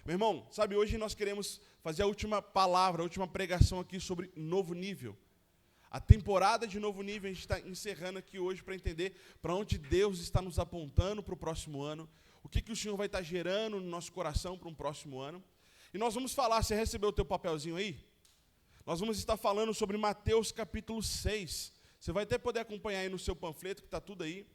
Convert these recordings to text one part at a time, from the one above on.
Meu irmão, sabe, hoje nós queremos fazer a última palavra, a última pregação aqui sobre novo nível. A temporada de novo nível a gente está encerrando aqui hoje para entender para onde Deus está nos apontando para o próximo ano, o que o Senhor vai estar gerando no nosso coração para um próximo ano. E nós vamos falar, você recebeu o teu papelzinho aí? Nós vamos estar falando sobre Mateus capítulo 6. Você vai até poder acompanhar aí no seu panfleto, que está tudo aí.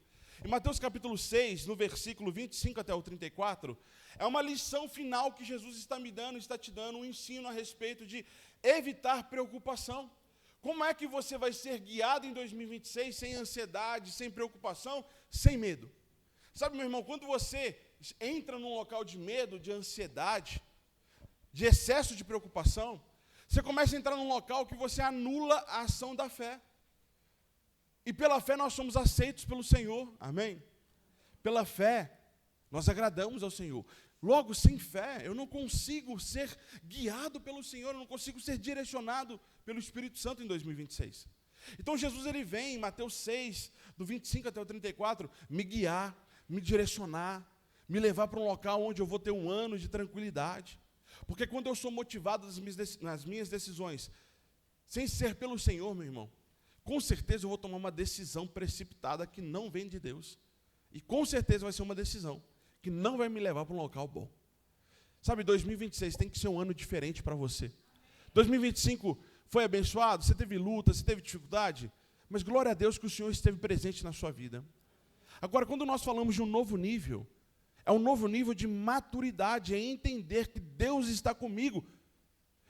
Em Mateus capítulo 6, no versículo 25 até o 34, é uma lição final que Jesus está me dando, está te dando um ensino a respeito de evitar preocupação. Como é que você vai ser guiado em 2026 sem ansiedade, sem preocupação, sem medo? Sabe, meu irmão, quando você entra num local de medo, de ansiedade, de excesso de preocupação, você começa a entrar num local que você anula a ação da fé. E pela fé nós somos aceitos pelo Senhor, amém? Pela fé, nós agradamos ao Senhor. Logo, sem fé, eu não consigo ser guiado pelo Senhor, eu não consigo ser direcionado pelo Espírito Santo em 2026. Então Jesus ele vem em Mateus 6, do 25 até o 34, me guiar, me direcionar, me levar para um local onde eu vou ter um ano de tranquilidade. Porque quando eu sou motivado nas minhas decisões, sem ser pelo Senhor, meu irmão, com certeza eu vou tomar uma decisão precipitada que não vem de Deus. E com certeza vai ser uma decisão que não vai me levar para um local bom. Sabe, 2026 tem que ser um ano diferente para você. 2025 foi abençoado, você teve luta, você teve dificuldade, mas glória a Deus que o Senhor esteve presente na sua vida. Agora, quando nós falamos de um novo nível, é um novo nível de maturidade, é entender que Deus está comigo.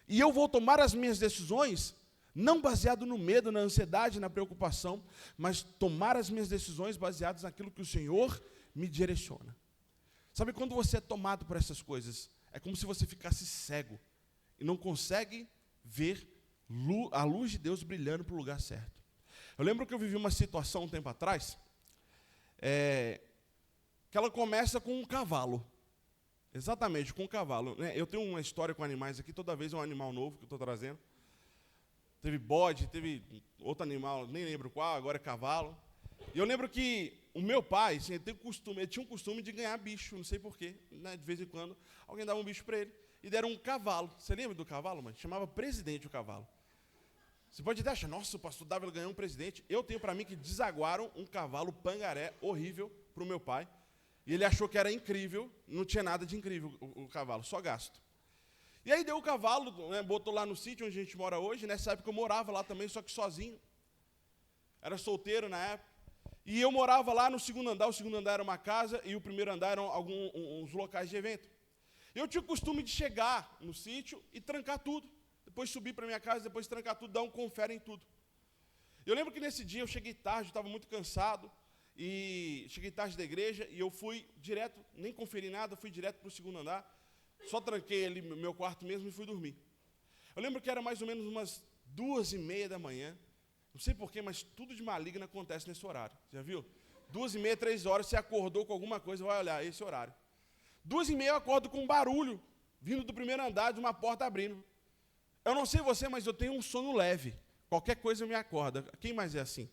E eu vou tomar as minhas decisões, não baseado no medo, na ansiedade, na preocupação, mas tomar as minhas decisões baseadas naquilo que o Senhor me direciona. Sabe, quando você é tomado por essas coisas, é como se você ficasse cego e não consegue ver a luz de Deus brilhando para o lugar certo. Eu lembro que eu vivi uma situação um tempo atrás, que ela começa com um cavalo. Exatamente, com um cavalo. Eu tenho uma história com animais aqui, toda vez é um animal novo que eu estou trazendo. Teve bode, teve outro animal, nem lembro qual, agora é cavalo. E eu lembro que o meu pai, assim, ele tinha um costume de ganhar bicho, não sei porquê, né, de vez em quando, alguém dava um bicho para ele, e deram um cavalo. Você lembra do cavalo, mãe? Chamava Presidente o cavalo. Você pode até achar, nossa, o pastor Dávila ganhou um presidente. Eu tenho para mim que desaguaram um cavalo pangaré horrível para o meu pai, e ele achou que era incrível, não tinha nada de incrível o cavalo, só gasto. E aí deu o cavalo, né, botou lá no sítio onde a gente mora hoje. Nessa época eu morava lá também, só que sozinho. Era solteiro na época. E eu morava lá no segundo andar. O segundo andar era uma casa e o primeiro andar eram uns locais de evento. Eu tinha o costume de chegar no sítio e trancar tudo. Depois subir para minha casa, depois trancar tudo, dar um confere em tudo. Eu lembro que nesse dia eu cheguei tarde, estava muito cansado. E cheguei tarde da igreja e eu fui direto, nem conferi nada, fui direto para o segundo andar. Só tranquei ali meu quarto mesmo e fui dormir. Eu lembro que era mais ou menos umas 2:30 da manhã. Não sei porquê, mas tudo de maligno acontece nesse horário. Já viu? 2:30, 3 horas, você acordou com alguma coisa, vai olhar, esse horário. 2:30 eu acordo com um barulho, vindo do primeiro andar, de uma porta abrindo. Eu não sei você, mas eu tenho um sono leve. Qualquer coisa me acorda. Quem mais é assim?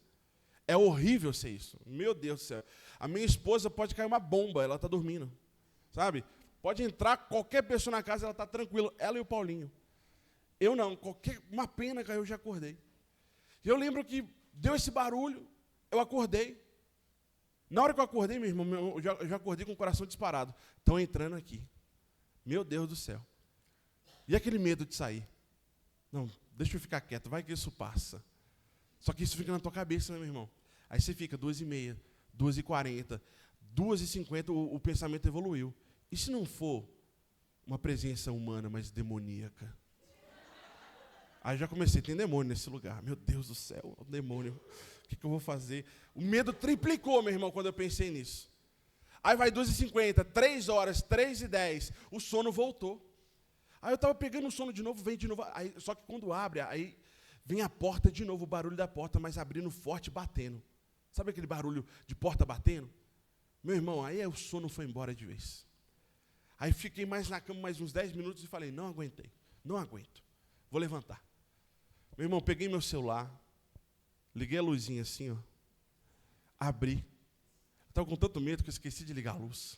É horrível ser isso. Meu Deus do céu. A minha esposa pode cair uma bomba, ela está dormindo. Sabe? Pode entrar qualquer pessoa na casa, ela está tranquila. Ela e o Paulinho. Eu não. Uma pena caiu, eu já acordei. E eu lembro que deu esse barulho, eu acordei. Na hora que eu acordei, meu irmão, eu já acordei com o coração disparado. Estão entrando aqui. Meu Deus do céu. E aquele medo de sair? Não, deixa eu ficar quieto, vai que isso passa. Só que isso fica na tua cabeça, né, meu irmão? Aí você fica 2:30, 2:40, 2:50, o pensamento evoluiu. E se não for uma presença humana, mas demoníaca? Aí já comecei, tem demônio nesse lugar. Meu Deus do céu, o demônio. O que eu vou fazer? O medo triplicou, meu irmão, quando eu pensei nisso. Aí vai 2:50, 3 horas, 3:10, o sono voltou. Aí eu estava pegando o sono de novo, vem de novo. Aí, só que quando abre, aí vem a porta de novo, o barulho da porta, mas abrindo forte, batendo. Sabe aquele barulho de porta batendo? Meu irmão, aí o sono foi embora de vez. Aí fiquei mais na cama mais uns 10 minutos e falei, não aguentei, não aguento, vou levantar. Meu irmão, peguei meu celular, liguei a luzinha assim, ó, abri. Estava com tanto medo que eu esqueci de ligar a luz.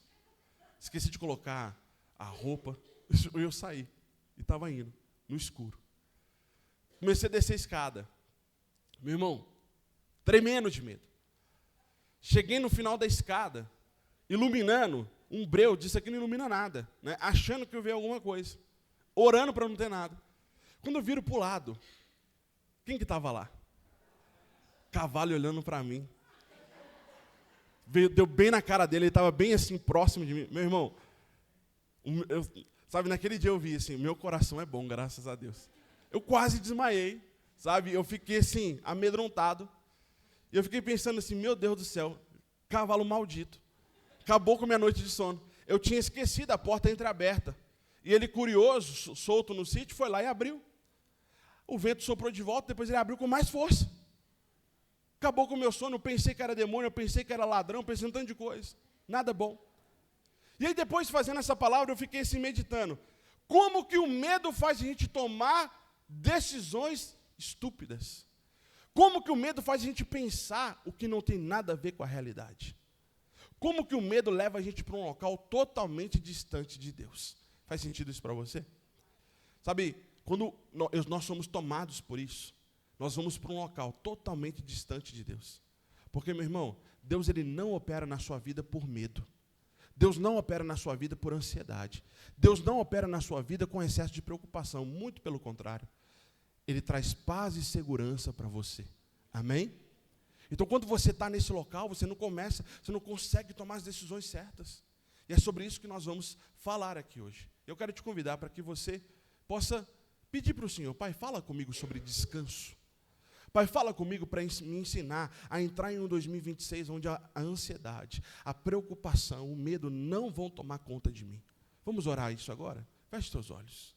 Esqueci de colocar a roupa. Eu saí e estava indo, no escuro. Comecei a descer a escada. Meu irmão, tremendo de medo. Cheguei no final da escada, iluminando, um breu disse que não ilumina nada, né? Achando que eu vi alguma coisa, orando para não ter nada. Quando eu viro para o lado, quem que estava lá? Cavalo olhando para mim. Deu bem na cara dele, ele estava bem assim, próximo de mim. Meu irmão, sabe, naquele dia eu vi assim, meu coração é bom, graças a Deus. Eu quase desmaiei, sabe, eu fiquei assim, amedrontado. E eu fiquei pensando assim, meu Deus do céu, cavalo maldito. Acabou com a minha noite de sono. Eu tinha esquecido a porta entreaberta. E ele, curioso, solto no sítio, foi lá e abriu. O vento soprou de volta, depois ele abriu com mais força. Acabou com o meu sono, eu pensei que era demônio, eu pensei que era ladrão, eu pensei um tanto de coisa. Nada bom. E aí depois, fazendo essa palavra, eu fiquei assim meditando. Como que o medo faz a gente tomar decisões estúpidas? Como que o medo faz a gente pensar o que não tem nada a ver com a realidade? Como que o medo leva a gente para um local totalmente distante de Deus? Faz sentido isso para você? Sabe, quando nós somos tomados por isso, nós vamos para um local totalmente distante de Deus. Porque, meu irmão, Deus ele não opera na sua vida por medo. Deus não opera na sua vida por ansiedade. Deus não opera na sua vida com excesso de preocupação. Muito pelo contrário. Ele traz paz e segurança para você. Amém? Então, quando você está nesse local, você não consegue tomar as decisões certas. E é sobre isso que nós vamos falar aqui hoje. Eu quero te convidar para que você possa pedir para o Senhor, Pai, fala comigo sobre descanso. Pai, fala comigo para me ensinar a entrar em um 2026 onde a ansiedade, a preocupação, o medo não vão tomar conta de mim. Vamos orar isso agora? Feche seus olhos.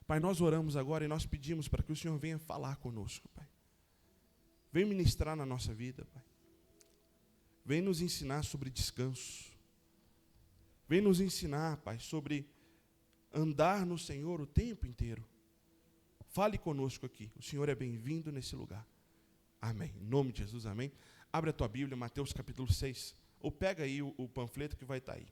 Pai, nós oramos agora e nós pedimos para que o Senhor venha falar conosco, Pai. Vem ministrar na nossa vida, Pai. Vem nos ensinar sobre descanso. Vem nos ensinar, Pai, sobre andar no Senhor o tempo inteiro. Fale conosco aqui. O Senhor é bem-vindo nesse lugar. Amém. Em nome de Jesus, amém. Abre a tua Bíblia, Mateus capítulo 6. Ou pega aí o panfleto que vai estar aí.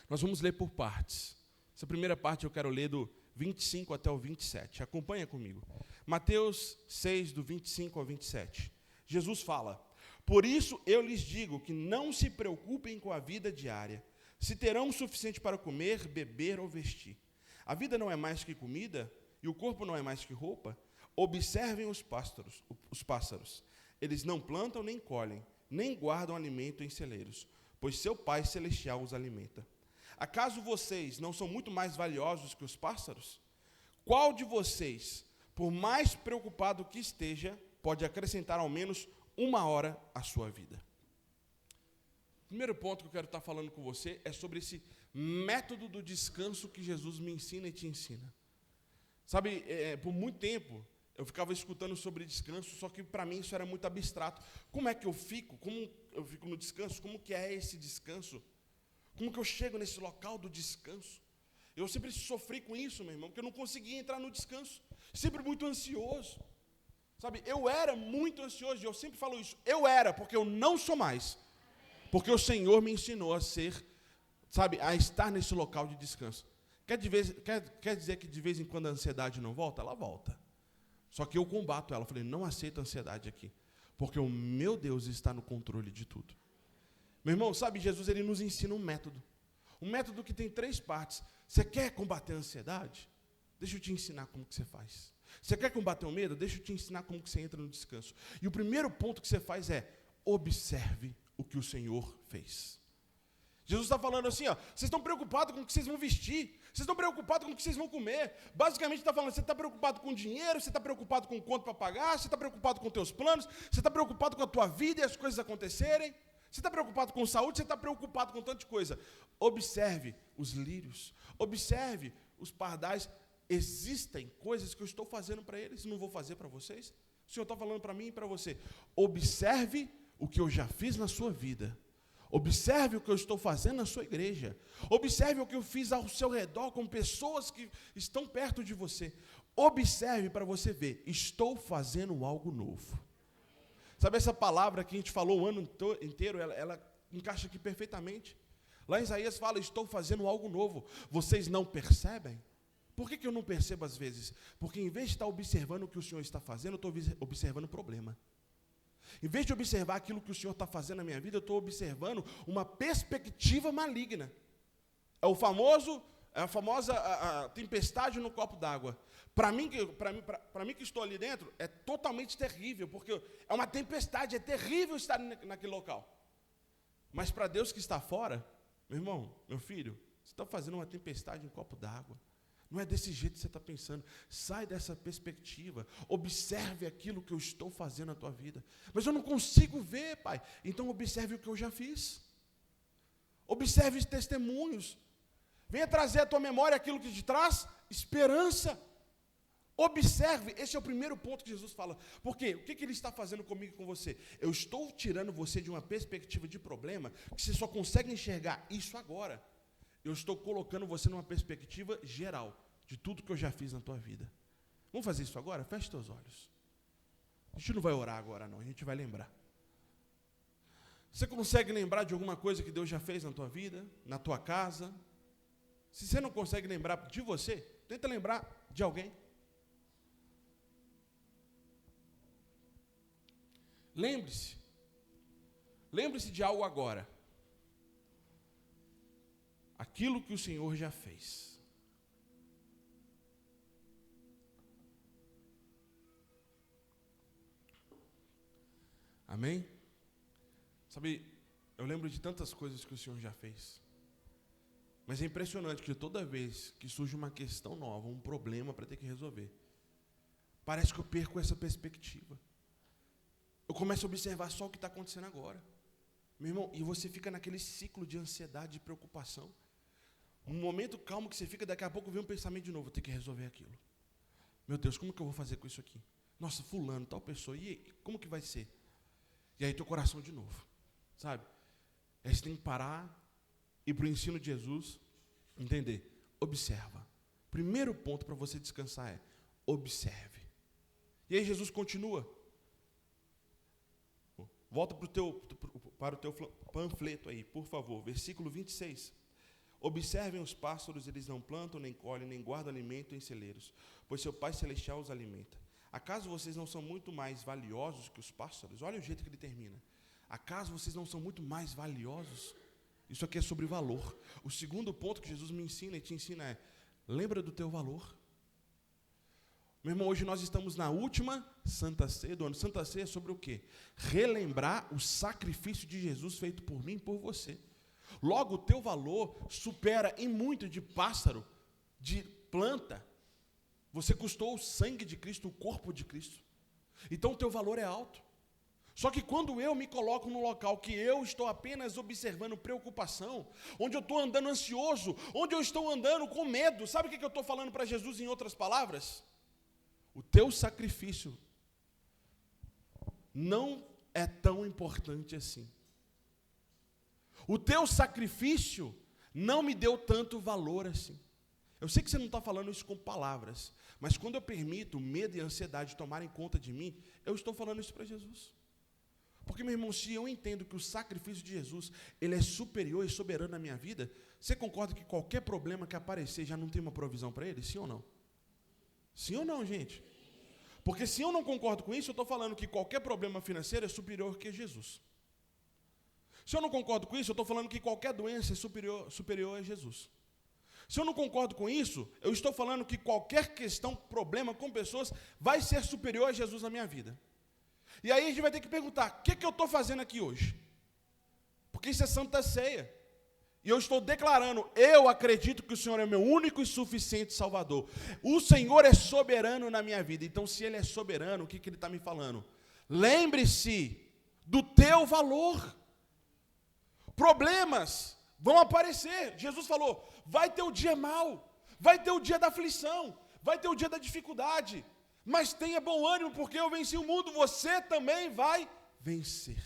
Nós vamos ler por partes. Essa primeira parte eu quero ler do 25 até o 27. Acompanha comigo. Mateus 6, do 25 ao 27. Jesus fala: por isso eu lhes digo que não se preocupem com a vida diária, se terão o suficiente para comer, beber ou vestir. A vida não é mais que comida, e o corpo não é mais que roupa. Observem os pássaros. Eles não plantam nem colhem, nem guardam alimento em celeiros, pois seu Pai Celestial os alimenta. Acaso vocês não são muito mais valiosos que os pássaros? Qual de vocês, por mais preocupado que esteja, pode acrescentar ao menos 1 hora à sua vida? O primeiro ponto que eu quero estar falando com você é sobre esse método do descanso que Jesus me ensina e te ensina. Sabe, por muito tempo, eu ficava escutando sobre descanso, só que para mim isso era muito abstrato. Como é que eu fico? Como eu fico no descanso? Como que é esse descanso? Como que eu chego nesse local do descanso? Eu sempre sofri com isso, meu irmão, porque eu não conseguia entrar no descanso. Sempre muito ansioso. Sabe, eu era muito ansioso, e eu sempre falo isso. Eu era, porque eu não sou mais. Porque o Senhor me ensinou a ser, sabe, a estar nesse local de descanso. Quer dizer que de vez em quando a ansiedade não volta? Ela volta. Só que eu combato ela. Eu falei, não aceito a ansiedade aqui. Porque o meu Deus está no controle de tudo. Meu irmão, sabe, Jesus ele nos ensina um método. Um método que tem 3 partes. Você quer combater a ansiedade? Deixa eu te ensinar como que você faz. Você quer combater o medo? Deixa eu te ensinar como que você entra no descanso. E o primeiro ponto que você faz é, observe o que o Senhor fez. Jesus está falando assim, ó, vocês estão preocupados com o que vocês vão vestir, vocês estão preocupados com o que vocês vão comer. Basicamente está falando, você está preocupado com dinheiro, você está preocupado com quanto para pagar, você está preocupado com teus planos, você está preocupado com a tua vida e as coisas acontecerem, você está preocupado com saúde, você está preocupado com tanta coisa. Observe os lírios, observe os pardais. Existem coisas que eu estou fazendo para eles e não vou fazer para vocês. O Senhor está falando para mim e para você. Observe o que eu já fiz na sua vida. Observe o que eu estou fazendo na sua igreja. Observe o que eu fiz ao seu redor com pessoas que estão perto de você. Observe para você ver. Estou fazendo algo novo. Sabe essa palavra que a gente falou o ano inteiro, ela encaixa aqui perfeitamente. Lá em Isaías fala, estou fazendo algo novo. Vocês não percebem? Por que eu não percebo às vezes? Porque em vez de estar observando o que o Senhor está fazendo, eu estou observando o problema. Em vez de observar aquilo que o Senhor está fazendo na minha vida, eu estou observando uma perspectiva maligna. É a famosa tempestade no copo d'água. Para mim que estou ali dentro, é totalmente terrível, porque é uma tempestade, é terrível estar naquele local. Mas para Deus que está fora, meu irmão, meu filho, você está fazendo uma tempestade em copo d'água. Não é desse jeito que você está pensando. Sai dessa perspectiva. Observe aquilo que eu estou fazendo na tua vida. Mas eu não consigo ver, pai. Então observe o que eu já fiz. Observe os testemunhos. Venha trazer à tua memória aquilo que te traz esperança. Observe. Esse é o primeiro ponto que Jesus fala. Por quê? O que ele está fazendo comigo e com você? Eu estou tirando você de uma perspectiva de problema que você só consegue enxergar isso agora. Eu estou colocando você numa perspectiva geral de tudo que eu já fiz na tua vida. Vamos fazer isso agora? Feche teus olhos. A gente não vai orar agora não, a gente vai lembrar. Você consegue lembrar de alguma coisa que Deus já fez na tua vida, na tua casa? Se você não consegue lembrar de você, tenta lembrar de alguém. Lembre-se de algo agora. Aquilo que o Senhor já fez. Amém? Sabe, eu lembro de tantas coisas que o Senhor já fez. Mas é impressionante que toda vez que surge uma questão nova, um problema para ter que resolver, parece que eu perco essa perspectiva. Eu começo a observar só o que está acontecendo agora. Meu irmão, e você fica naquele ciclo de ansiedade, de preocupação. Um momento calmo que você fica, daqui a pouco vem um pensamento de novo, vou ter que resolver aquilo. Meu Deus, como que eu vou fazer com isso aqui? Nossa, fulano, tal pessoa, e aí, como que vai ser? E aí teu coração de novo, sabe? Aí você tem que parar, ir para o ensino de Jesus, entender, observa. Primeiro ponto para você descansar é, observe. E aí Jesus continua. Volta para o teu panfleto aí, por favor, versículo 26. Observem os pássaros, eles não plantam, nem colhem, nem guardam alimento em celeiros, pois seu Pai Celestial os alimenta. Acaso vocês não são muito mais valiosos que os pássaros? Olha o jeito que ele termina. Acaso vocês não são muito mais valiosos? Isso aqui é sobre valor. O segundo ponto que Jesus me ensina e te ensina é, lembra do teu valor. Meu irmão, hoje nós estamos na última Santa Ceia do ano. Santa Ceia é sobre o quê? Relembrar o sacrifício de Jesus feito por mim e por você. Logo, o teu valor supera em muito de pássaro, de planta. Você custou o sangue de Cristo, o corpo de Cristo. Então, o teu valor é alto. Só que quando eu me coloco num local que eu estou apenas observando preocupação, onde eu estou andando ansioso, onde eu estou andando com medo, sabe o que eu estou falando para Jesus em outras palavras? O teu sacrifício não é tão importante assim. O teu sacrifício não me deu tanto valor assim. Eu sei que você não está falando isso com palavras, mas quando eu permito o medo e a ansiedade tomarem conta de mim, eu estou falando isso para Jesus. Porque, meu irmão, se eu entendo que o sacrifício de Jesus, ele é superior e soberano na minha vida, você concorda que qualquer problema que aparecer já não tem uma provisão para ele? Sim ou não? Sim ou não, gente? Porque se eu não concordo com isso, eu estou falando que qualquer problema financeiro é superior que Jesus. Se eu não concordo com isso, eu estou falando que qualquer doença é superior a Jesus. Se eu não concordo com isso, eu estou falando que qualquer questão, problema com pessoas, vai ser superior a Jesus na minha vida. E aí a gente vai ter que perguntar, o que eu estou fazendo aqui hoje? Porque isso é Santa Ceia. E eu estou declarando, eu acredito que o Senhor é meu único e suficiente Salvador. O Senhor é soberano na minha vida. Então, se Ele é soberano, o que Ele está me falando? Lembre-se do teu valor. Problemas vão aparecer. Jesus falou, vai ter o dia mau, vai ter o dia da aflição, vai ter o dia da dificuldade. Mas tenha bom ânimo, porque eu venci o mundo, você também vai vencer.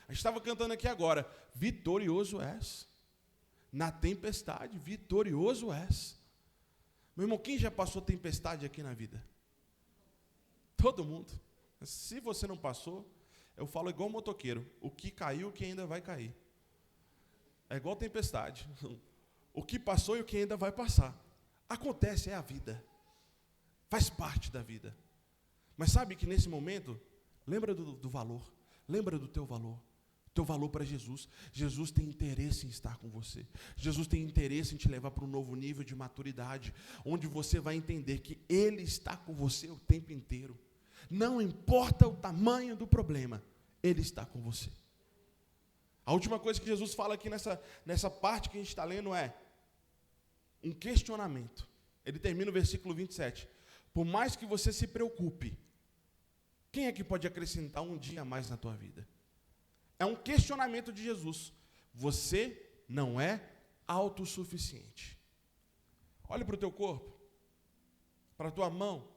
A gente estava cantando aqui agora, vitorioso és. Na tempestade, vitorioso és. Meu irmão, quem já passou tempestade aqui na vida? Todo mundo. Se você não passou, eu falo igual motoqueiro, o que caiu, o que ainda vai cair. É igual tempestade. O que passou e o que ainda vai passar. Acontece, é a vida. Faz parte da vida. Mas sabe que nesse momento, lembra do valor. Lembra do teu valor. Teu valor para Jesus. Jesus tem interesse em estar com você. Jesus tem interesse em te levar para um novo nível de maturidade, onde você vai entender que Ele está com você o tempo inteiro. Não importa o tamanho do problema, Ele está com você. A última coisa que Jesus fala aqui nessa parte que a gente está lendo é um questionamento. Ele termina o versículo 27. Por mais que você se preocupe, quem é que pode acrescentar um dia a mais na tua vida? É um questionamento de Jesus. Você não é autossuficiente. Olhe para o teu corpo, para a tua mão,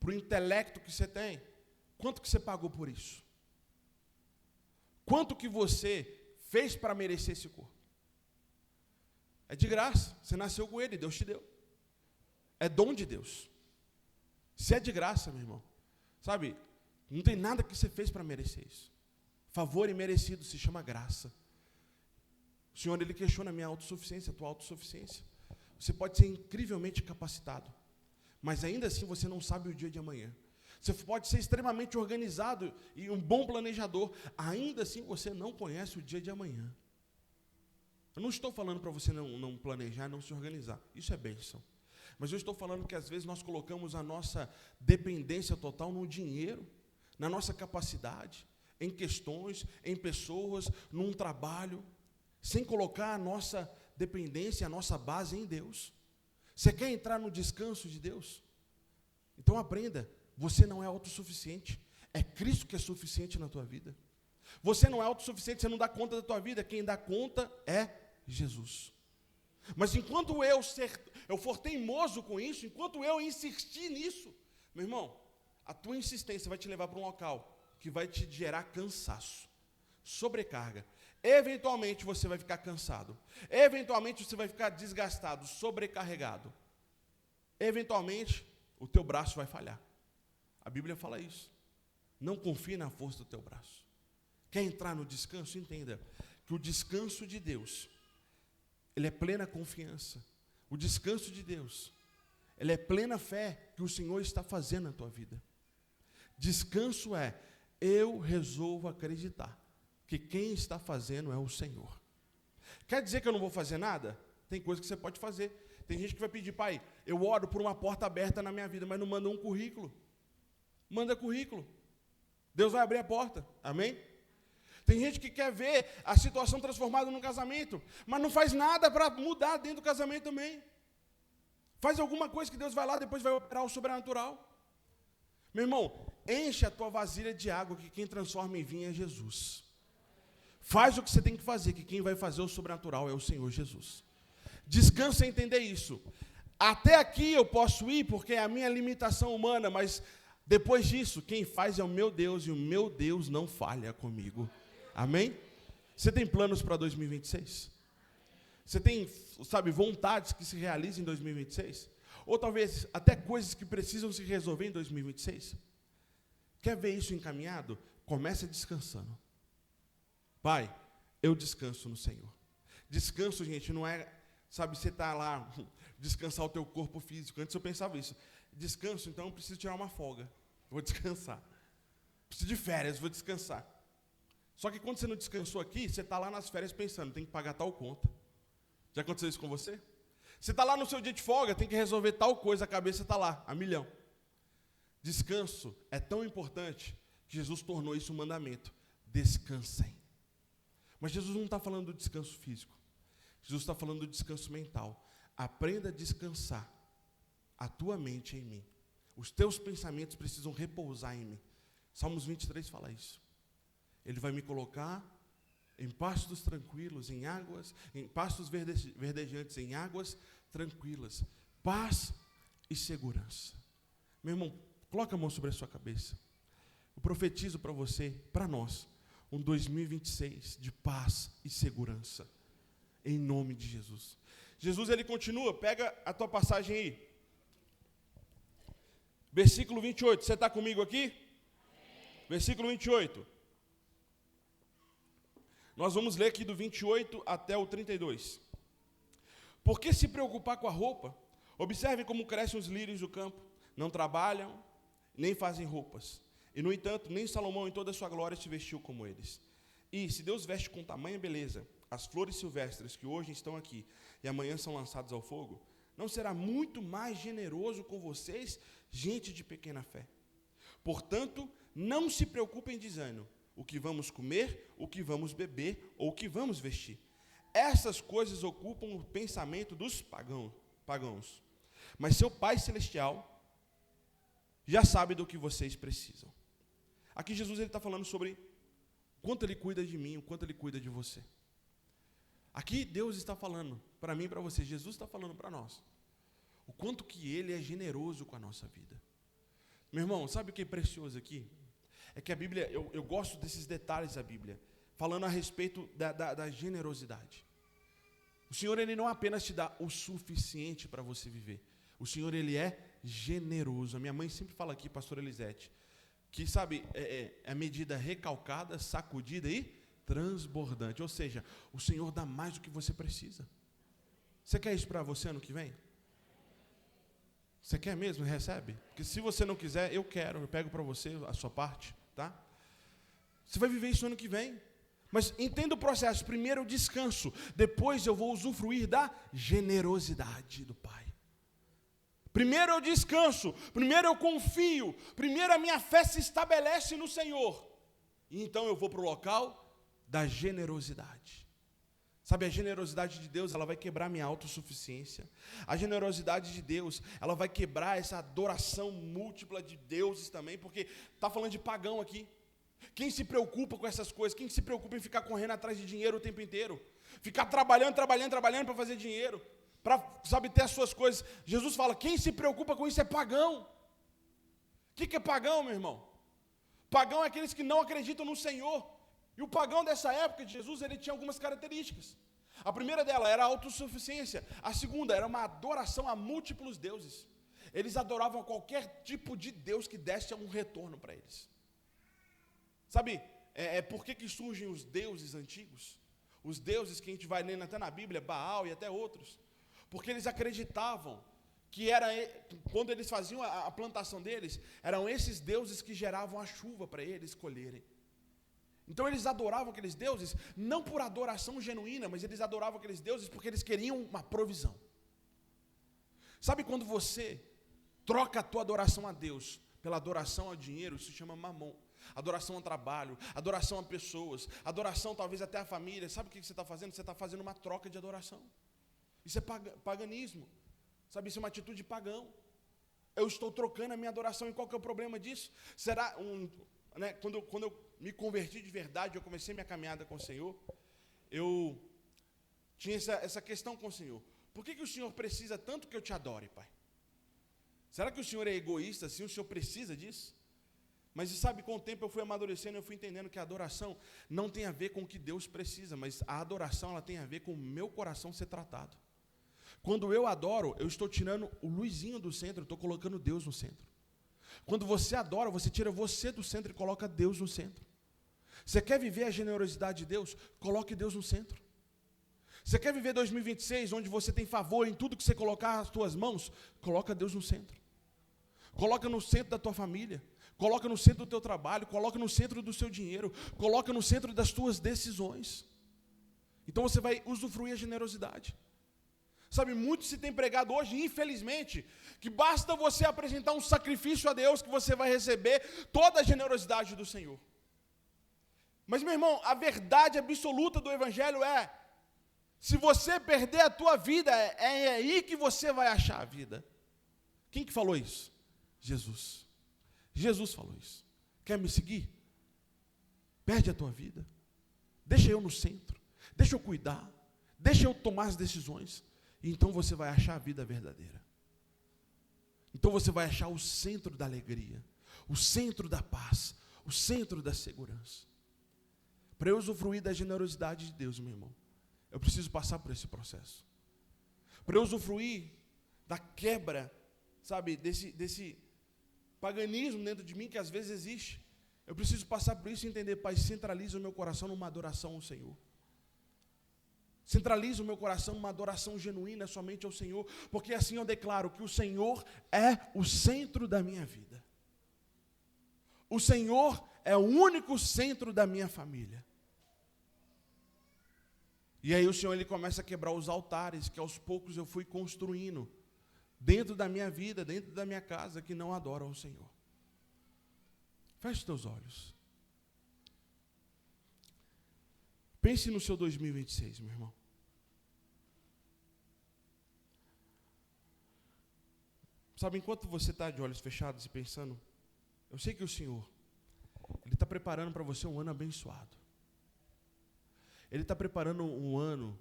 para o intelecto que você tem. Quanto que você pagou por isso? Quanto que você fez para merecer esse corpo? É de graça. Você nasceu com ele, Deus te deu. É dom de Deus. Se é de graça, meu irmão, sabe, não tem nada que você fez para merecer isso. Favor imerecido se chama graça. O Senhor, Ele questiona a minha autossuficiência, a tua autossuficiência. Você pode ser incrivelmente capacitado, mas ainda assim você não sabe o dia de amanhã. Você pode ser extremamente organizado e um bom planejador, ainda assim você não conhece o dia de amanhã. Eu não estou falando para você não planejar, não se organizar. Isso é bênção. Mas eu estou falando que às vezes nós colocamos a nossa dependência total no dinheiro, na nossa capacidade, em questões, em pessoas, num trabalho, sem colocar a nossa dependência, a nossa base em Deus. Você quer entrar no descanso de Deus? Então aprenda, você não é autossuficiente. É Cristo que é suficiente na tua vida. Você não é autossuficiente, você não dá conta da tua vida. Quem dá conta é Jesus. Mas enquanto eu for teimoso com isso, enquanto eu insistir nisso, meu irmão, a tua insistência vai te levar para um local que vai te gerar cansaço, sobrecarga. Eventualmente você vai ficar cansado. Eventualmente você vai ficar desgastado, sobrecarregado. Eventualmente o teu braço vai falhar. A Bíblia fala isso. Não confie na força do teu braço. Quer entrar no descanso? Entenda que o descanso de Deus, ele é plena confiança. O descanso de Deus, ele é plena fé que o Senhor está fazendo na tua vida. Descanso é, eu resolvo acreditar que quem está fazendo é o Senhor. Quer dizer que eu não vou fazer nada? Tem coisa que você pode fazer. Tem gente que vai pedir, pai, eu oro por uma porta aberta na minha vida, mas não manda um currículo. Manda currículo. Deus vai abrir a porta. Amém? Tem gente que quer ver a situação transformada num casamento, mas não faz nada para mudar dentro do casamento também. Faz alguma coisa que Deus vai lá, depois vai operar o sobrenatural. Meu irmão, enche a tua vasilha de água, que quem transforma em vinho é Jesus. Faz o que você tem que fazer, que quem vai fazer o sobrenatural é o Senhor Jesus. Descansa em entender isso. Até aqui eu posso ir, porque é a minha limitação humana, mas depois disso, quem faz é o meu Deus, e o meu Deus não falha comigo. Amém? Você tem planos para 2026? Você tem, vontades que se realizem em 2026? Ou talvez até coisas que precisam se resolver em 2026? Quer ver isso encaminhado? Comece descansando. Pai, eu descanso no Senhor. Descanso, gente, não é, você está lá, descansar o teu corpo físico. Antes eu pensava isso. Descanso, então eu preciso tirar uma folga. Vou descansar. Preciso de férias, vou descansar. Só que quando você não descansou aqui, você está lá nas férias pensando, tem que pagar tal conta. Já aconteceu isso com você? Você está lá no seu dia de folga, tem que resolver tal coisa, a cabeça está lá, a milhão. Descanso é tão importante que Jesus tornou isso um mandamento. Descansem. Mas Jesus não está falando do descanso físico. Jesus está falando do descanso mental. Aprenda a descansar a tua mente em mim. Os teus pensamentos precisam repousar em mim. Salmos 23 fala isso. Ele vai me colocar em pastos tranquilos, em pastos verdejantes, em águas tranquilas. Paz e segurança. Meu irmão, coloca a mão sobre a sua cabeça. Eu profetizo para você, para nós, um 2026 de paz e segurança. Em nome de Jesus. Jesus, ele continua, pega a tua passagem aí. Versículo 28, você está comigo aqui? Versículo 28. Nós vamos ler aqui do 28 até o 32. Por que se preocupar com a roupa? Observem como crescem os lírios do campo. Não trabalham, nem fazem roupas. E, no entanto, nem Salomão em toda a sua glória se vestiu como eles. E, se Deus veste com tamanha beleza as flores silvestres que hoje estão aqui e amanhã são lançadas ao fogo, não será muito mais generoso com vocês, gente de pequena fé? Portanto, não se preocupem dizendo o que vamos comer, o que vamos beber ou o que vamos vestir. Essas coisas ocupam o pensamento dos pagãos. Mas seu Pai Celestial já sabe do que vocês precisam. Aqui Jesus está falando sobre o quanto Ele cuida de mim, o quanto Ele cuida de você. Aqui Deus está falando para mim e para você, Jesus está falando para nós, o quanto que Ele é generoso com a nossa vida. Meu irmão, sabe o que é precioso aqui? É que a Bíblia, eu gosto desses detalhes da Bíblia, falando a respeito da generosidade. O Senhor, Ele não apenas te dá o suficiente para você viver. O Senhor, Ele é generoso. A minha mãe sempre fala aqui, pastora Elisete, que, sabe, é a medida recalcada, sacudida e transbordante. Ou seja, o Senhor dá mais do que você precisa. Você quer isso para você ano que vem? Você quer mesmo? Recebe? Porque se você não quiser, eu quero. Eu pego para você a sua parte, tá? Você vai viver isso ano que vem. Mas entenda o processo. Primeiro eu descanso. Depois eu vou usufruir da generosidade do Pai. Primeiro eu descanso. Primeiro eu confio. Primeiro a minha fé se estabelece no Senhor. E então eu vou para o local da generosidade. Sabe, a generosidade de Deus, ela vai quebrar minha autossuficiência. A generosidade de Deus, ela vai quebrar essa adoração múltipla de deuses também, porque está falando de pagão aqui. Quem se preocupa com essas coisas? Quem se preocupa em ficar correndo atrás de dinheiro o tempo inteiro? Ficar trabalhando para fazer dinheiro, para, sabe, ter as suas coisas. Jesus fala, quem se preocupa com isso é pagão. O que é pagão, meu irmão? Pagão é aqueles que não acreditam no Senhor. E o pagão dessa época de Jesus, ele tinha algumas características. A primeira dela era a autossuficiência. A segunda era uma adoração a múltiplos deuses. Eles adoravam qualquer tipo de Deus que desse um retorno para eles. Sabe, por que surgem os deuses antigos? Os deuses que a gente vai lendo até na Bíblia, Baal e até outros. Porque eles acreditavam que quando eles faziam a plantação deles, eram esses deuses que geravam a chuva para eles colherem. Então eles adoravam aqueles deuses, não por adoração genuína, mas eles adoravam aqueles deuses porque eles queriam uma provisão. Sabe quando você troca a tua adoração a Deus pela adoração ao dinheiro, isso se chama mamon. Adoração ao trabalho, adoração a pessoas, adoração talvez até à família. Sabe o que você está fazendo? Você está fazendo uma troca de adoração. Isso é paganismo. Sabe, isso é uma atitude pagão. Eu estou trocando a minha adoração, e qual que é o problema disso? Será quando eu me converti de verdade, eu comecei minha caminhada com o Senhor, eu tinha essa questão com o Senhor. Por que o Senhor precisa tanto que eu te adore, Pai? Será que o Senhor é egoísta assim? O Senhor precisa disso? Mas sabe, com o tempo eu fui amadurecendo, eu fui entendendo que a adoração não tem a ver com o que Deus precisa, mas a adoração ela tem a ver com o meu coração ser tratado. Quando eu adoro, eu estou tirando o Luizinho do centro, eu estou colocando Deus no centro. Quando você adora, você tira você do centro e coloca Deus no centro. Você quer viver a generosidade de Deus? Coloque Deus no centro. Você quer viver 2026, onde você tem favor em tudo que você colocar as tuas mãos? Coloca Deus no centro. Coloca no centro da tua família. Coloca no centro do teu trabalho. Coloca no centro do seu dinheiro. Coloca no centro das tuas decisões. Então você vai usufruir a generosidade. Sabe, muito se tem pregado hoje, infelizmente, que basta você apresentar um sacrifício a Deus que você vai receber toda a generosidade do Senhor. Mas, meu irmão, a verdade absoluta do Evangelho é, se você perder a tua vida, é aí que você vai achar a vida. Quem que falou isso? Jesus. Jesus falou isso. Quer me seguir? Perde a tua vida. Deixa eu no centro. Deixa eu cuidar. Deixa eu tomar as decisões. E então você vai achar a vida verdadeira. Então você vai achar o centro da alegria, o centro da paz, o centro da segurança. Para eu usufruir da generosidade de Deus, meu irmão, eu preciso passar por esse processo. Para eu usufruir da quebra, sabe, desse paganismo dentro de mim que às vezes existe. Eu preciso passar por isso e entender, Pai, centraliza o meu coração numa adoração ao Senhor. Centraliza o meu coração numa adoração genuína somente ao Senhor, porque assim eu declaro que o Senhor é o centro da minha vida. O Senhor é o único centro da minha família. E aí o Senhor ele começa a quebrar os altares que aos poucos eu fui construindo dentro da minha vida, dentro da minha casa, que não adoram o Senhor. Feche os teus olhos. Pense no seu 2026, meu irmão. Sabe, enquanto você está de olhos fechados e pensando, eu sei que o Senhor, Ele está preparando para você um ano abençoado. Ele está preparando um ano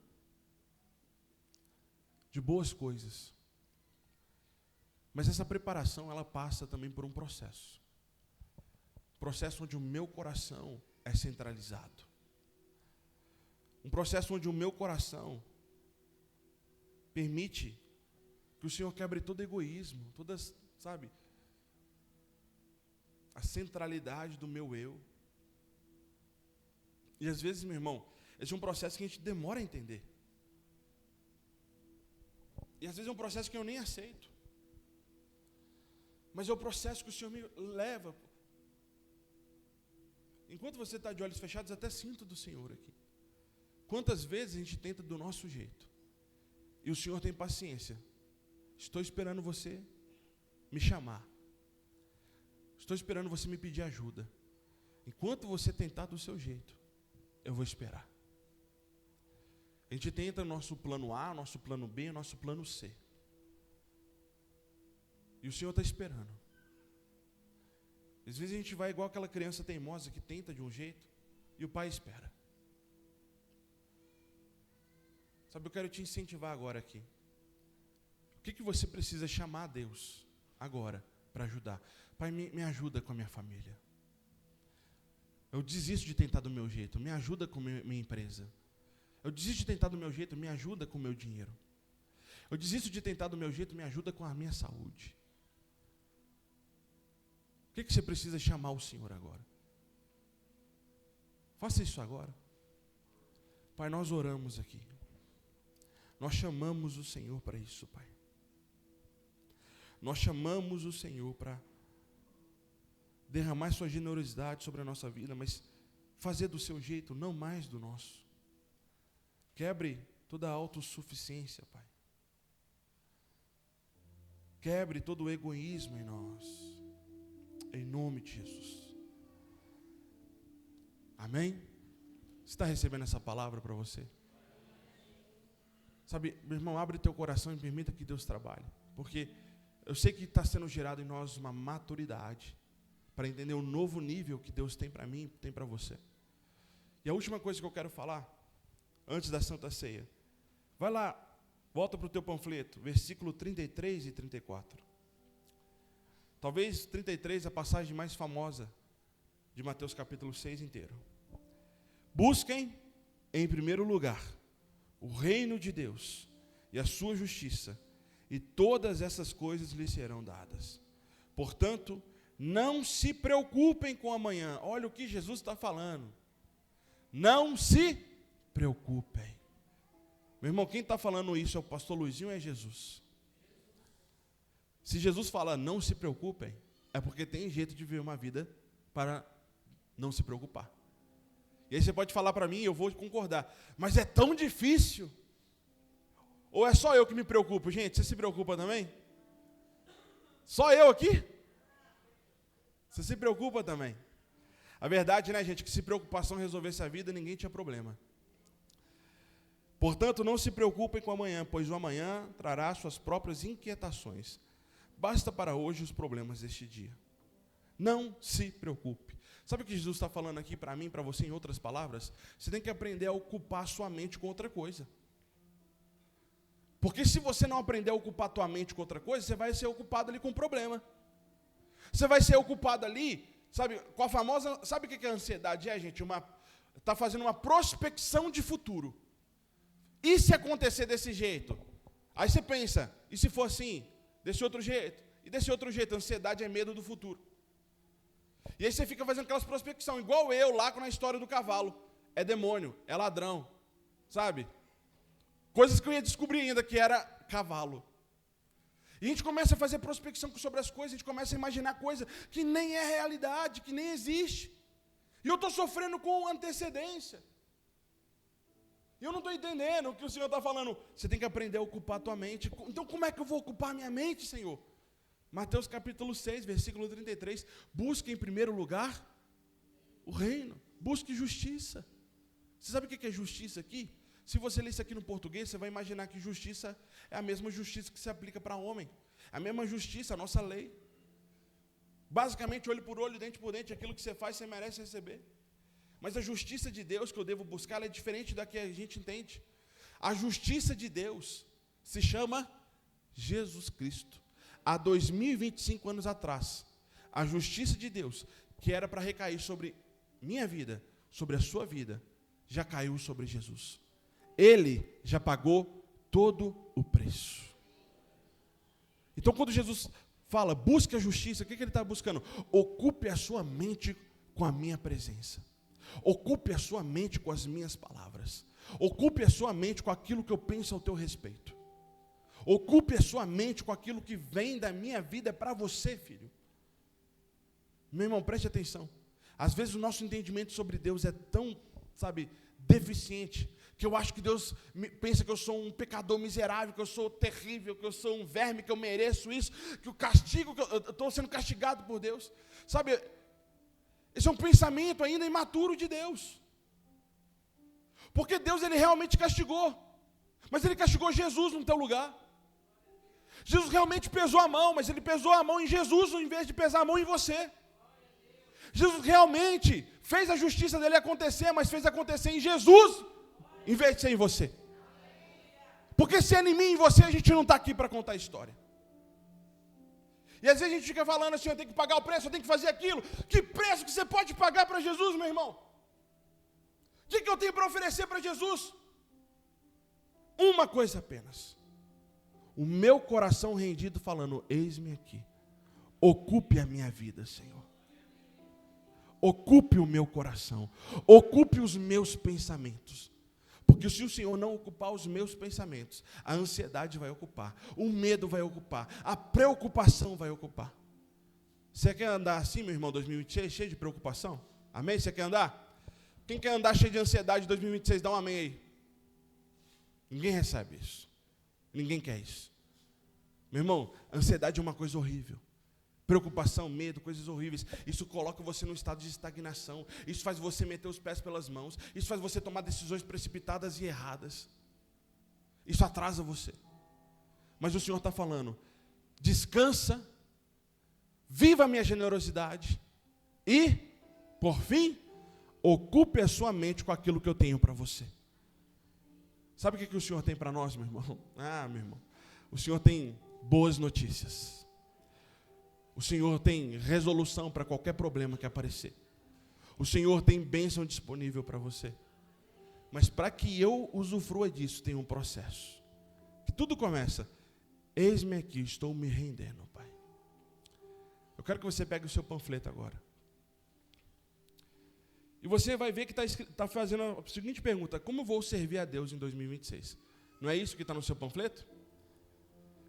de boas coisas. Mas essa preparação, ela passa também por um processo. Processo onde o meu coração é centralizado. Um processo onde o meu coração permite que o Senhor quebre todo egoísmo, toda, sabe, a centralidade do meu eu. E às vezes, meu irmão, esse é um processo que a gente demora a entender. E às vezes é um processo que eu nem aceito. Mas é o processo que o Senhor me leva. Enquanto você está de olhos fechados, até sinto do Senhor aqui. Quantas vezes a gente tenta do nosso jeito, e o Senhor tem paciência. Estou esperando você me chamar. Estou esperando você me pedir ajuda. Enquanto você tentar do seu jeito, eu vou esperar. A gente tenta nosso plano A, nosso plano B, nosso plano C. E o Senhor está esperando. Às vezes a gente vai igual aquela criança teimosa que tenta de um jeito, e o pai espera. Sabe, eu quero te incentivar agora aqui. O que você precisa chamar a Deus agora para ajudar? Pai, me ajuda com a minha família. Eu desisto de tentar do meu jeito, me ajuda com a minha empresa. Eu desisto de tentar do meu jeito, me ajuda com o meu dinheiro. Eu desisto de tentar do meu jeito, me ajuda com a minha saúde. O que você precisa chamar o Senhor agora? Faça isso agora. Pai, nós oramos aqui. Nós chamamos o Senhor para isso, Pai. Nós chamamos o Senhor para derramar sua generosidade sobre a nossa vida, mas fazer do seu jeito, não mais do nosso. Quebre toda a autossuficiência, Pai. Quebre todo o egoísmo em nós. Em nome de Jesus. Amém? Você está recebendo essa palavra para você? Sabe, meu irmão, abre teu coração e permita que Deus trabalhe. Porque eu sei que está sendo gerado em nós uma maturidade para entender o novo nível que Deus tem para mim, tem para você. E a última coisa que eu quero falar, antes da Santa Ceia, vai lá, volta para o teu panfleto, versículo 33 e 34. Talvez 33 a passagem mais famosa de Mateus capítulo 6 inteiro. Busquem, em primeiro lugar, o reino de Deus e a sua justiça, e todas essas coisas lhes serão dadas. Portanto, não se preocupem com amanhã. Olha o que Jesus está falando. Não se preocupem. Meu irmão, quem está falando isso é o pastor Luizinho ou é Jesus? Se Jesus fala não se preocupem, é porque tem jeito de viver uma vida para não se preocupar. E aí você pode falar para mim, eu vou concordar, mas é tão difícil. Ou é só eu que me preocupo? Gente, você se preocupa também? Só eu aqui? Você se preocupa também? A verdade, né, gente, que se preocupação resolvesse a vida, ninguém tinha problema. Portanto, não se preocupem com o amanhã, pois o amanhã trará suas próprias inquietações. Basta para hoje os problemas deste dia. Não se preocupe. Sabe o que Jesus está falando aqui para mim, para você, em outras palavras? Você tem que aprender a ocupar a sua mente com outra coisa. Porque se você não aprender a ocupar a tua mente com outra coisa, você vai ser ocupado ali com um problema. Você vai ser ocupado ali, sabe, com a famosa... Sabe o que a ansiedade é, gente? Está fazendo uma prospecção de futuro. E se acontecer desse jeito? Aí você pensa, e se for assim? Desse outro jeito? E desse outro jeito, a ansiedade é medo do futuro. E aí você fica fazendo aquelas prospecção, igual eu lá na história do cavalo. É demônio, é ladrão, sabe? Coisas que eu ia descobrir ainda que era cavalo. E a gente começa a fazer prospecção sobre as coisas, a gente começa a imaginar coisa que nem é realidade, que nem existe. E eu estou sofrendo com antecedência. E eu não estou entendendo o que o Senhor está falando. Você tem que aprender a ocupar a tua mente. Então como é que eu vou ocupar a minha mente, Senhor? Mateus capítulo 6, versículo 33. Busque em primeiro lugar o reino. Busque justiça. Você sabe o que é justiça aqui? Se você ler isso aqui no português, você vai imaginar que justiça é a mesma justiça que se aplica para homem. A mesma justiça, a nossa lei. Basicamente, olho por olho, dente por dente, aquilo que você faz, você merece receber. Mas a justiça de Deus que eu devo buscar, ela é diferente da que a gente entende. A justiça de Deus se chama Jesus Cristo. Há 2025 anos atrás, a justiça de Deus, que era para recair sobre minha vida, sobre a sua vida, já caiu sobre Jesus. Ele já pagou todo o preço. Então, quando Jesus fala, busque a justiça, o que ele está buscando? Ocupe a sua mente com a minha presença. Ocupe a sua mente com as minhas palavras. Ocupe a sua mente com aquilo que eu penso ao teu respeito. Ocupe a sua mente com aquilo que vem da minha vida para você, filho. Meu irmão, preste atenção. Às vezes o nosso entendimento sobre Deus é tão, deficiente, que eu acho que Deus pensa que eu sou um pecador miserável, que eu sou terrível, que eu sou um verme, que eu mereço isso, que o castigo, que eu estou sendo castigado por Deus. Esse é um pensamento ainda imaturo de Deus. Porque Deus, ele realmente castigou. Mas ele castigou Jesus no teu lugar. Jesus realmente pesou a mão, mas ele pesou a mão em Jesus, ao invés de pesar a mão em você. Jesus realmente fez a justiça dele acontecer, mas fez acontecer em Jesus, em vez de ser em você. Porque se é em mim e em você, a gente não está aqui para contar a história. E às vezes a gente fica falando assim, eu tenho que pagar o preço, eu tenho que fazer aquilo. Que preço que você pode pagar para Jesus, meu irmão? O que eu tenho para oferecer para Jesus? Uma coisa apenas. O meu coração rendido falando, eis-me aqui. Ocupe a minha vida, Senhor. Ocupe o meu coração. Ocupe os meus pensamentos. Porque se o Senhor não ocupar os meus pensamentos, a ansiedade vai ocupar, o medo vai ocupar, a preocupação vai ocupar. Você quer andar assim, meu irmão, 2026, cheio de preocupação? Amém? Você quer andar? Quem quer andar cheio de ansiedade em 2026, dá um amém aí. Ninguém recebe isso. Ninguém quer isso. Meu irmão, ansiedade é uma coisa horrível. Preocupação, medo, coisas horríveis. Isso coloca você num estado de estagnação. Isso faz você meter os pés pelas mãos. Isso faz você tomar decisões precipitadas e erradas. Isso atrasa você. Mas o Senhor está falando, descansa, viva a minha generosidade e, por fim, ocupe a sua mente com aquilo que eu tenho para você. Sabe o que o Senhor tem para nós, meu irmão? Meu irmão, o Senhor tem boas notícias. O Senhor tem resolução para qualquer problema que aparecer. O Senhor tem bênção disponível para você. Mas para que eu usufrua disso, tem um processo. Que tudo começa, eis-me aqui, estou me rendendo, Pai. Eu quero que você pegue o seu panfleto agora. E você vai ver que está fazendo a seguinte pergunta, como vou servir a Deus em 2026? Não é isso que está no seu panfleto?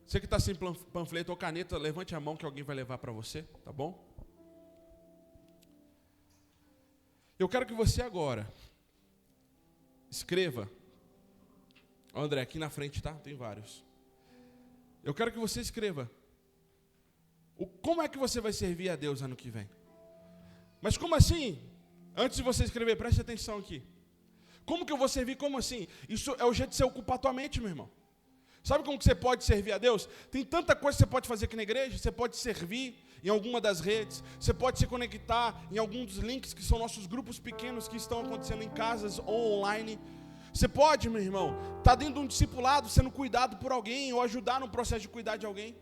Você que está sem panfleto ou caneta, levante a mão que alguém vai levar para você, tá bom? Eu quero que você agora escreva. André, aqui na frente, tá? Tem vários. Eu quero que você escreva. Como é que você vai servir a Deus ano que vem? Mas como assim? Antes de você escrever, preste atenção aqui. Como que eu vou servir? Como assim? Isso é o jeito de você ocupar a tua mente, meu irmão. Sabe como que você pode servir a Deus? Tem tanta coisa que você pode fazer aqui na igreja. Você pode servir em alguma das redes. Você pode se conectar em algum dos links que são nossos grupos pequenos que estão acontecendo em casas ou online. Você pode, meu irmão, estar dentro de um discipulado, sendo cuidado por alguém ou ajudar no processo de cuidar de alguém.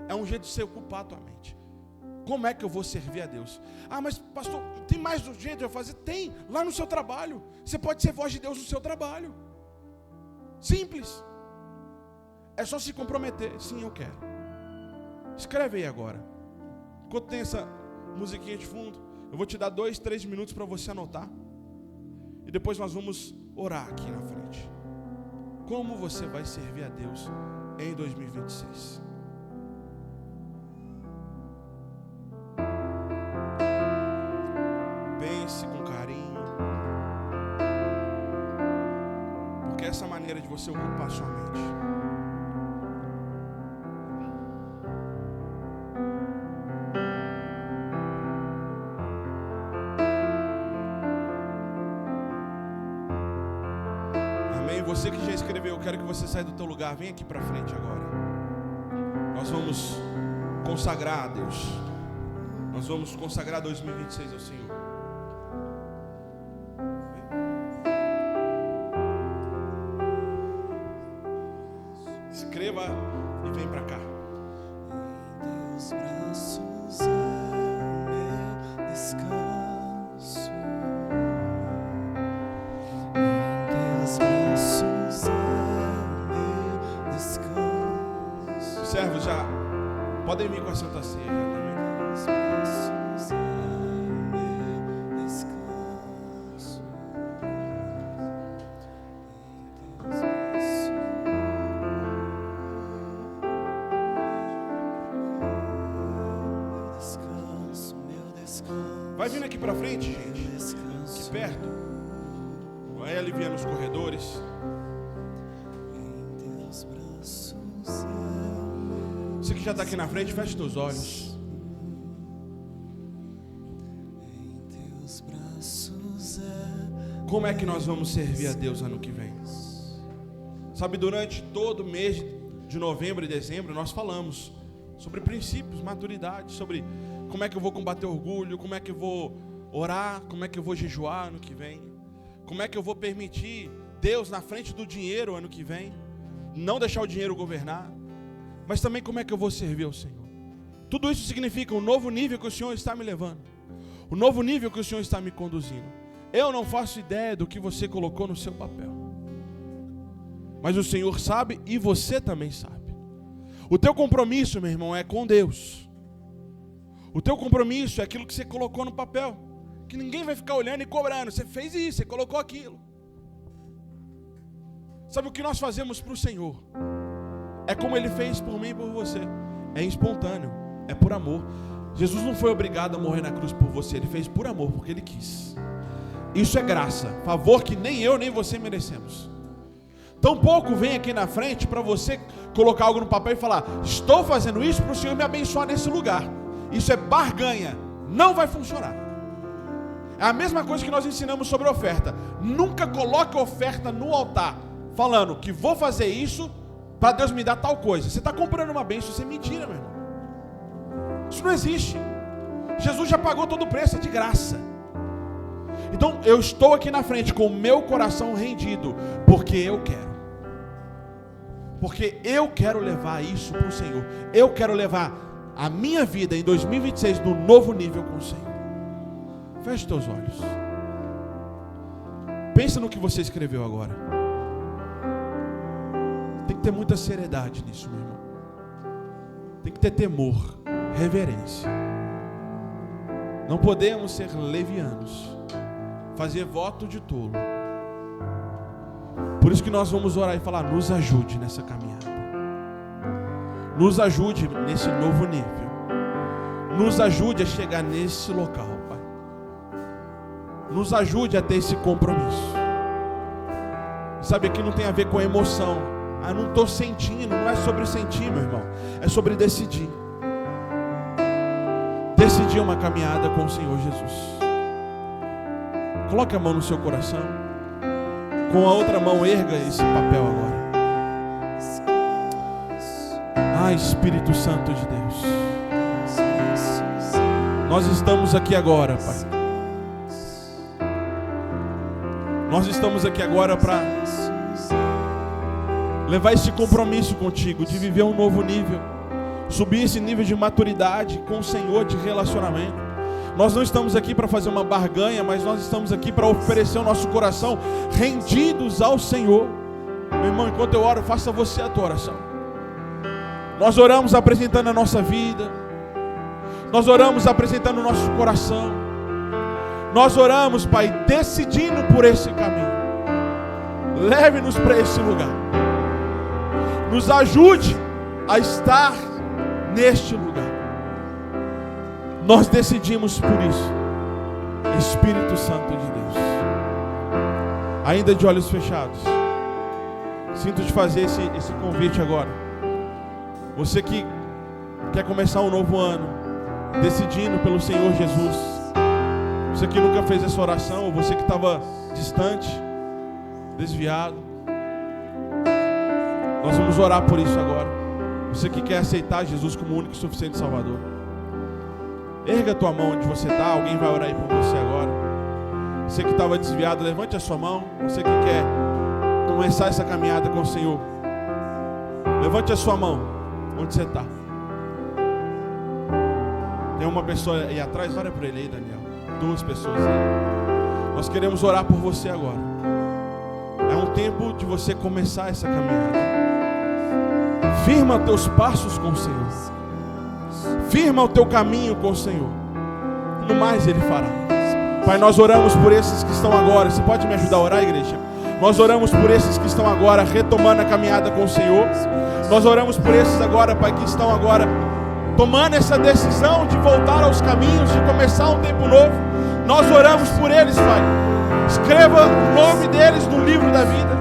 É um jeito de você ocupar a tua mente. Como é que eu vou servir a Deus? Mas pastor, tem mais do jeito de eu fazer? Tem, lá no seu trabalho. Você pode ser voz de Deus no seu trabalho. Simples. É só se comprometer. Sim, eu quero. Escreve aí agora. Enquanto tem essa musiquinha de fundo, eu Eu vou te dar 2, 3 minutos para você anotar. E depois nós vamos orar aqui na frente. Como você vai servir a Deus em 2026? Pense com carinho. Porque essa maneira de você ocupar sua mente. Você que já escreveu, eu quero que você saia do teu lugar. Vem aqui para frente agora. Nós vamos consagrar a Deus. Nós vamos consagrar 2026 ao Senhor. Escreva e vem para cá. Em teus braços é meu descanso. Em teus braços é meu descanso. Servos, já podem vir com a Santa Ceia também. Teus braços é meu descanso. Em teus braços meu descanso. Vai vindo aqui para frente, gente. Aqui perto. Vai aliviando os corredores. Em teus braços é Você que já está aqui na frente, feche seus olhos. em teus braços é Como é que nós vamos servir a Deus ano que vem? Sabe, durante todo o mês de novembro e dezembro, nós falamos sobre princípios, maturidade, sobre como é que eu vou combater orgulho, como é que eu vou orar, como é que eu vou jejuar ano que vem, como é que eu vou permitir Deus na frente do dinheiro ano que vem, não deixar o dinheiro governar, mas também como é que eu vou servir ao Senhor. Tudo isso significa um novo nível que o Senhor está me levando, o novo nível que o Senhor está me conduzindo. Eu não faço ideia do que você colocou no seu papel, mas o Senhor sabe e você também sabe. O teu compromisso, meu irmão, é com Deus. O teu compromisso é aquilo que você colocou no papel, que ninguém vai ficar olhando e cobrando. Você fez isso, você colocou aquilo. Sabe o que nós fazemos para o Senhor? É como Ele fez por mim e por você. É espontâneo, é por amor. Jesus não foi obrigado a morrer na cruz por você, Ele fez por amor, porque Ele quis. Isso é graça, favor que nem eu nem você merecemos. Tampouco vem aqui na frente para você colocar algo no papel e falar: estou fazendo isso para o Senhor me abençoar nesse lugar. Isso é barganha, não vai funcionar. É a mesma coisa que nós ensinamos sobre oferta. Nunca coloque oferta no altar falando que vou fazer isso para Deus me dar tal coisa. Você está comprando uma bênção, isso é mentira, meu irmão. Isso não existe. Jesus já pagou todo o preço, é de graça. Então eu estou aqui na frente com o meu coração rendido, porque eu quero. Porque eu quero levar isso para o Senhor. Eu quero levar a minha vida em 2026 no novo nível com o Senhor. Feche teus olhos. Pensa no que você escreveu agora. Tem que ter muita seriedade nisso, meu irmão. Tem que ter temor, reverência. Não podemos ser levianos, fazer voto de tolo. Por isso que nós vamos orar e falar: nos ajude nessa caminhada. Nos ajude nesse novo nível. Nos ajude a chegar nesse local, Pai. Nos ajude a ter esse compromisso. Sabe, aqui não tem a ver com emoção. Ah, não estou sentindo. Não é sobre sentir, meu irmão. É sobre decidir. Decidir uma caminhada com o Senhor Jesus. Coloque a mão no seu coração. Com a outra mão erga esse papel agora. Ah, Espírito Santo de Deus, nós estamos aqui agora, Pai. Nós estamos aqui agora para levar esse compromisso contigo, de viver um novo nível, subir esse nível de maturidade com o Senhor, de relacionamento. Nós não estamos aqui para fazer uma barganha, mas nós estamos aqui para oferecer o nosso coração rendidos ao Senhor. Meu irmão, enquanto eu oro, faça você a tua oração. Nós oramos apresentando a nossa vida. Nós oramos apresentando o nosso coração. Nós oramos, Pai, decidindo por esse caminho. Leve-nos para esse lugar. Nos ajude a estar neste lugar. Nós decidimos por isso. Espírito Santo de Deus. Ainda de olhos fechados, sinto te fazer esse convite agora. Você que quer começar um novo ano, decidindo pelo Senhor Jesus. Você que nunca fez essa oração, ou você que estava distante, desviado. Nós vamos orar por isso agora. Você que quer aceitar Jesus como único e suficiente Salvador. Erga a tua mão onde você está, alguém vai orar aí por você agora. Você que estava desviado, levante a sua mão. Você que quer começar essa caminhada com o Senhor, levante a sua mão onde você está. Tem uma pessoa aí atrás, olha para ele aí, Daniel. 2 pessoas aí. Nós queremos orar por você agora. É um tempo de você começar essa caminhada. Firma teus passos com o Senhor. Firma o teu caminho com o Senhor. No mais Ele fará. Pai, nós oramos por esses que estão agora. Você pode me ajudar a orar, igreja? Nós oramos por esses que estão agora retomando a caminhada com o Senhor. Nós oramos por esses agora, Pai, que estão agora tomando essa decisão de voltar aos caminhos, de começar um tempo novo. Nós oramos por eles, Pai. Escreva o nome deles no livro da vida.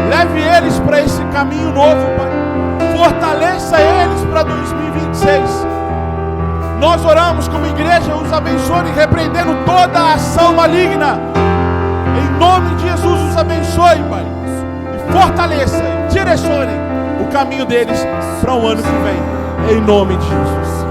Leve eles para esse caminho novo, Pai. Fortaleça eles para 2026. Nós oramos como igreja, os abençoe, repreendendo toda a ação maligna. Em nome de Jesus, os abençoe, Pai. E fortaleça, e direcione o caminho deles para o ano que vem. Em nome de Jesus.